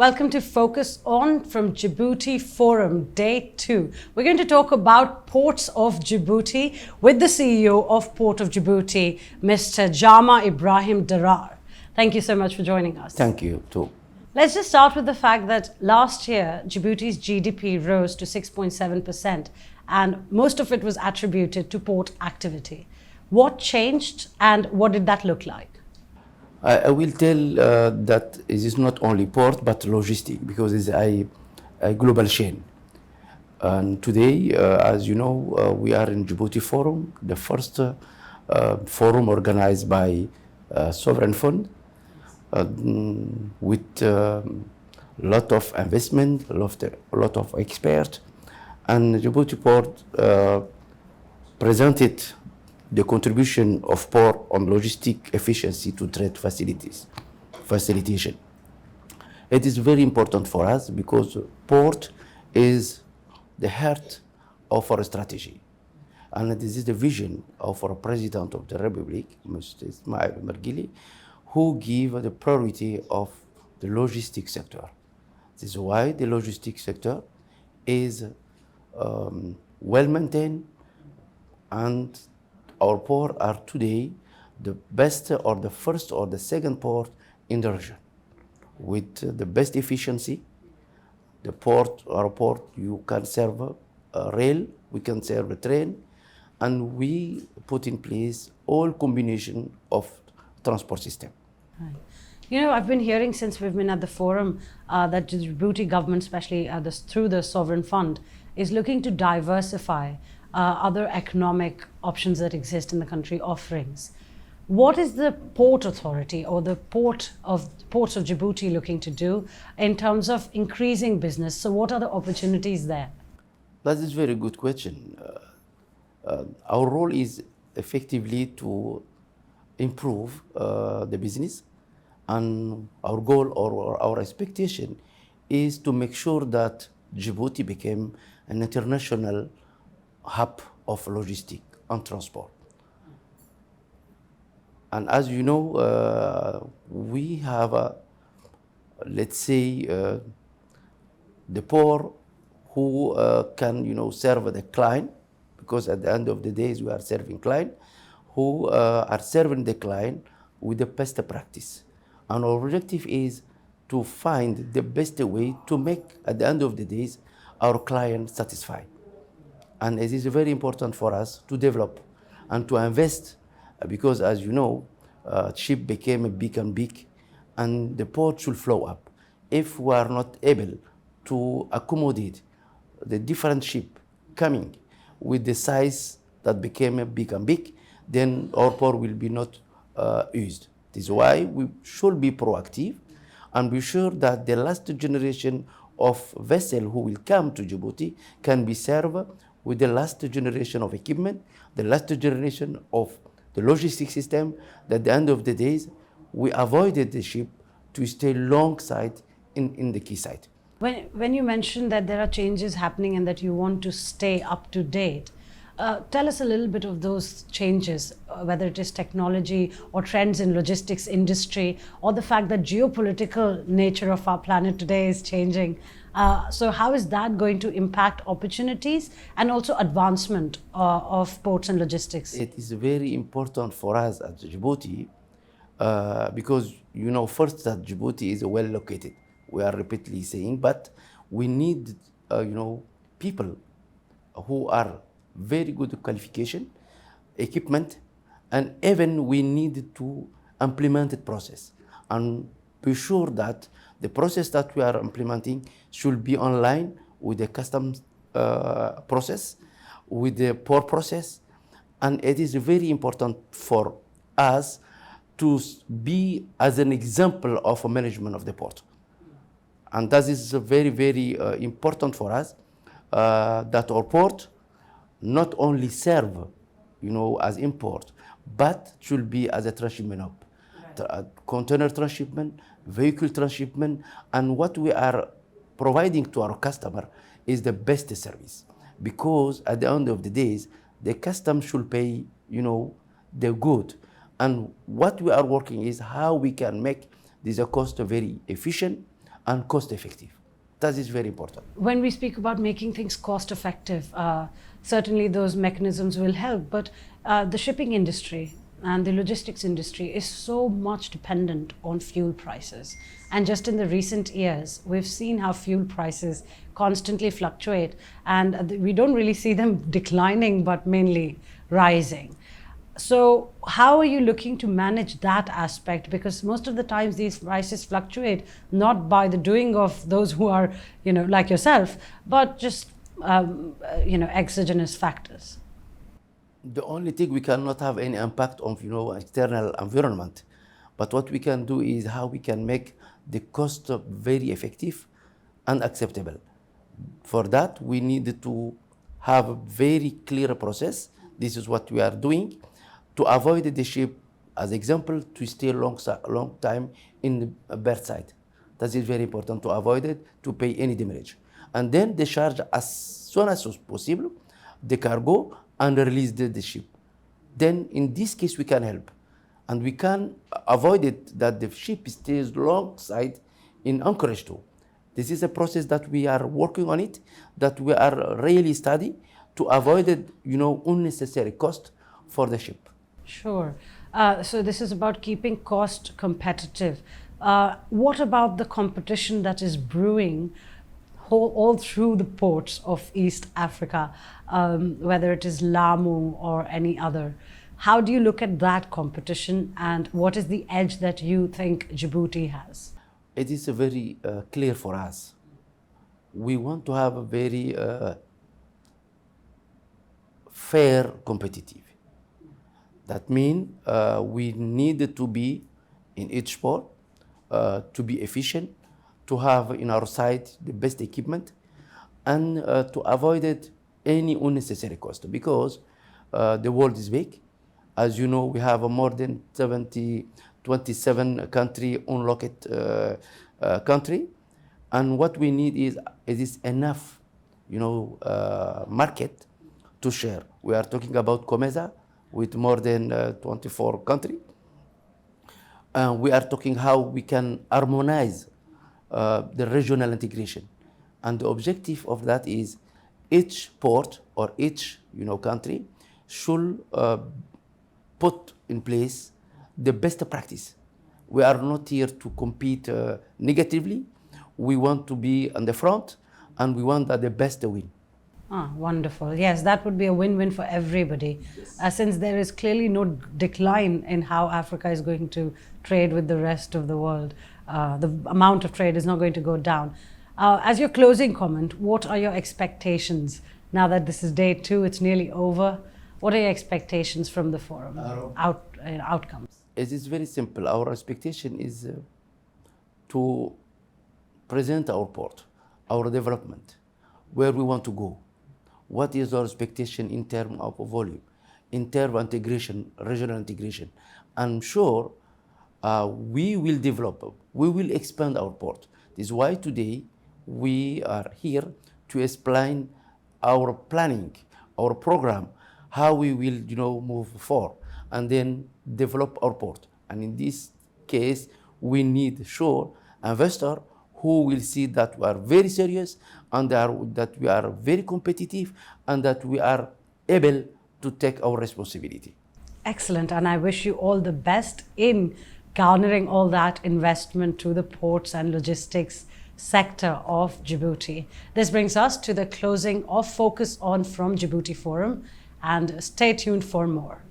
Welcome to Focus On from Djibouti Forum, Day 2. We're going to talk about ports of Djibouti with the CEO of Port of Djibouti, Mr. Djama Ibrahim Darar. Thank you so much for joining us. Thank you, too. Let's just start with the fact that last year, Djibouti's GDP rose to 6.7%, and most of it was attributed to port activity. What changed and what did that look like? I will tell that it is not only port but logistic, because it's a global chain. And today, as you know, we are in Djibouti Forum, the first forum organized by Sovereign Fund, with a lot of investment, a lot of experts. And Djibouti Port presented the contribution of port on logistic efficiency to trade facilitation. It is very important for us because port is the heart of our strategy. And this is the vision of our President of the Republic, Mr. Ismail Margili, who gave the priority of the logistics sector. This is why the logistics sector is well maintained, and our ports are today the best or the first or the second port in the region with the best efficiency. Our port, you can serve a rail, we can serve a train, and we put in place all combination of transport system. Right. You know, I've been hearing since we've been at the forum that the Djibouti government, especially through the Sovereign Fund, is looking to diversify other economic options that exist in the country, offerings. What is the Port Authority or the Ports of Djibouti looking to do in terms of increasing business? So what are the opportunities there? That is a very good question. Our role is effectively to improve the business, and our goal or our expectation is to make sure that Djibouti became an international hub of logistics and transport. And as you know, we have, let's say, the port who can, serve the client, because at the end of the day, we are serving client, who are serving the client with the best practice. And our objective is to find the best way to make, at the end of the days, our client satisfied. And it is very important for us to develop and to invest, because as you know, ship became big and the port should flow up. If we are not able to accommodate the different ship coming with the size that became big, then our port will be not used. This is why we should be proactive and be sure that the last generation of vessel who will come to Djibouti can be served with the last generation of equipment, the last generation of the logistics system, that at the end of the days, we avoided the ship to stay long side in the quayside. When you mentioned that there are changes happening and that you want to stay up to date, tell us a little bit of those changes, whether it is technology or trends in logistics industry, or the fact that geopolitical nature of our planet today is changing. So how is that going to impact opportunities and also advancement of ports and logistics? It is very important for us at Djibouti because, first that Djibouti is well located. We are repeatedly saying, but we need, people who are very good qualification, equipment, and even we need to implement the process and be sure that the process that we are implementing should be online with the customs process, with the port process. And it is very important for us to be as an example of a management of the port. And that is very, very important for us, that our port not only serve, as import, but should be as a transshipment hub. Right. Container transshipment, vehicle transshipment, and what we are providing to our customer is the best service. Because at the end of the days, the customer should pay, the good. And what we are working is how we can make this cost very efficient and cost effective. That is very important. When we speak about making things cost effective, certainly those mechanisms will help, but the shipping industry and the logistics industry is so much dependent on fuel prices. And just in the recent years, we've seen how fuel prices constantly fluctuate, and we don't really see them declining, but mainly rising. So how are you looking to manage that aspect? Because most of the times these prices fluctuate not by the doing of those who are, like yourself, but just, exogenous factors. The only thing, we cannot have any impact on external environment, but what we can do is how we can make the cost very effective and acceptable. For that, we need to have a very clear process. This is what we are doing to avoid the ship, as example, to stay long time in the berth side. That is very important to avoid it, to pay any damage. And then discharge as soon as possible the cargo and release the ship. Then in this case we can help. And we can avoid it that the ship stays long side in anchorage too. This is a process that we are working on it, that we are really studying to avoid it, unnecessary cost for the ship. Sure. So this is about keeping cost competitive. What about the competition that is brewing all through the ports of East Africa, whether it is Lamu or any other? How do you look at that competition, and what is the edge that you think Djibouti has? It is very clear for us. We want to have a very fair competitive. That means we need to be in each port, to be efficient, to have in our site the best equipment, and to avoid any unnecessary cost, because the world is big. As you know, we have more than 27 country unlocked country, and what we need is enough, market to share. We are talking about COMESA with more than 24 countries. We are talking how we can harmonize the regional integration, and the objective of that is each port or each country should put in place the best practice. We are not here to compete negatively. We want to be on the front, and we want that the best win. Ah, wonderful. Yes, that would be a win-win for everybody. Yes. Since there is clearly no decline in how Africa is going to trade with the rest of the world. The amount of trade is not going to go down. As your closing comment, what are your expectations now that this is day 2, it's nearly over? What are your expectations from the forum, outcomes? It is very simple. Our expectation is to present our port, our development, where we want to go. What is our expectation in terms of volume, in terms of integration, regional integration? I'm sure we will develop, we will expand our port. This is why today we are here to explain our planning, our program, how we will move forward and then develop our port. And in this case, we need sure investor who will see that we are very serious and that we are very competitive and that we are able to take our responsibility. Excellent, and I wish you all the best in garnering all that investment to the ports and logistics sector of Djibouti. This brings us to the closing of Focus On from Djibouti Forum, and stay tuned for more.